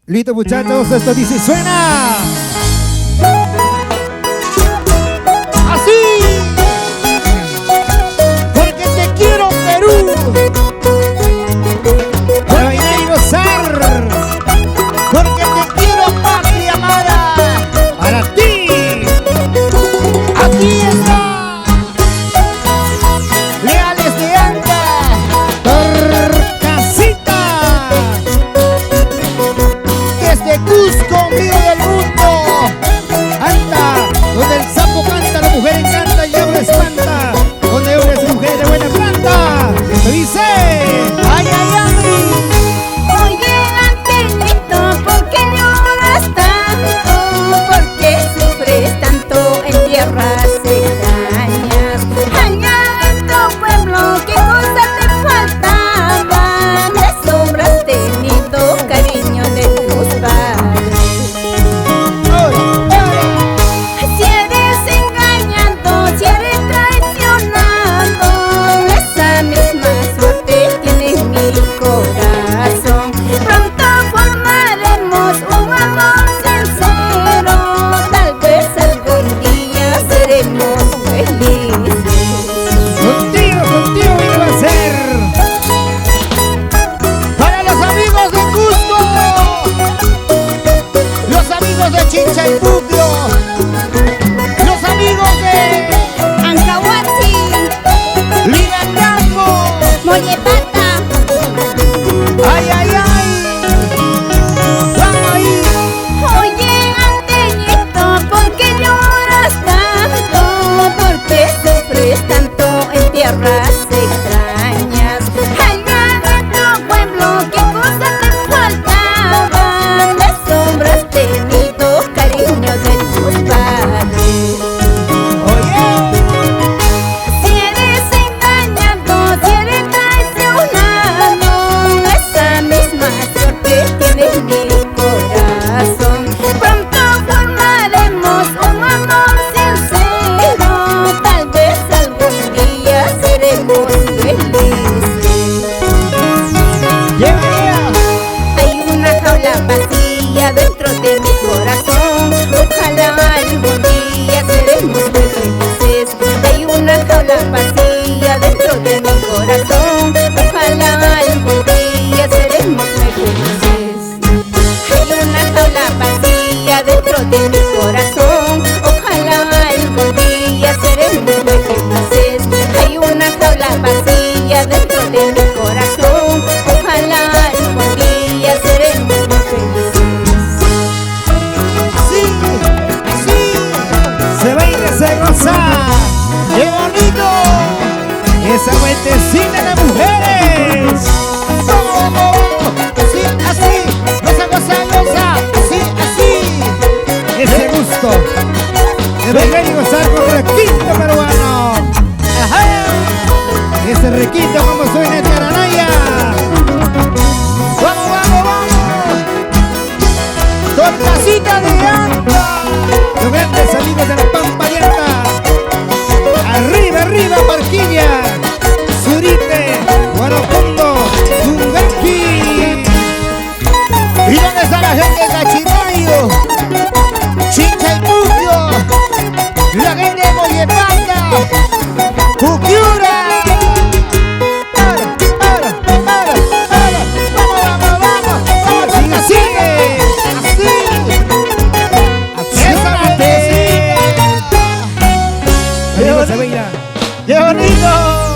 Listo, muchachos, esto dice suena así. Porque te quiero, Perú. Para bailar y gozar. Porque te quiero, patria amada. Para ti. Aquí está. Leales de Anta. Torcasita. Desde Cusco, mío del mundo. Anta, donde el sapo canta, la mujer encanta y abre espanta. Donde eres mujer de buena planta. Esto dice, ay, ay, ay. Oye, angelito, ¿por qué lloras tanto? ¿Por qué sufres tanto en tierras extrañas? Allá en tu pueblo, ¿qué cosas te faltaban? De sobra has tenido cariño de tus padres. Si eres engañado, si eres traicionado, esa misma suerte tiene mi corazón. Pronto formaremos un amor sincero, tal vez algún día seremos felices. Contigo iba a ser. Para los amigos de Cusco, los amigos de Chinchaypuclo, los amigos de Ancahuasi, Lirandango, Mollepata, ay, ay, ay. Vamos ahí. oye, anteñito, ¿por qué lloras tanto? ¿Por qué sufres tanto en tierras extrañas? Allá en tu pueblo, ¿qué cosas te faltaban? De sobra has tenido cariño de tus padres. Oye, Si eres engañado, si eres traicionado, esa misma suerte tiene mi corazón. Pronto formaremos un amor sincero, tal vez algún día seremos felices. llevaría. Hay una jaula vacía dentro de mi corazón. Ojalá algún día seremos muy felices. Hay una jaula vacía dentro de mi corazón. Ojalá algún día seremos muy felices. Hay una jaula vacía dentro de mi corazón. Ojalá algún día seremos muy felices. Hay una jaula vacía dentro de mi corazón. Ojalá algún día seremos muy felices. Sí, sí. Se baila, se goza. ¡Qué bonito! Esa vueltecita de mujeres. ¡Vamos, vamos! Así, así. Goza, goza, goza. Así, así. Ese gusto de bailar y gozar con requinto peruano. ¡Ajá! Ese requinto como suena en Taranaya. ¡Vamos, vamos, vamos! Torcasita de Anta. Los grandes amigos de la Pampa Abierta. Arriba, arriba, Barquilla, Surite, Guarapundo, Zungaki. ¿Y dónde está la gente de Cachimayo? Chinchaypuclo, la gente de Mollepata, Puquiura. Vamos, sigue, sigue, así. Esa vueltecita. Se baila. ¡Qué bonito!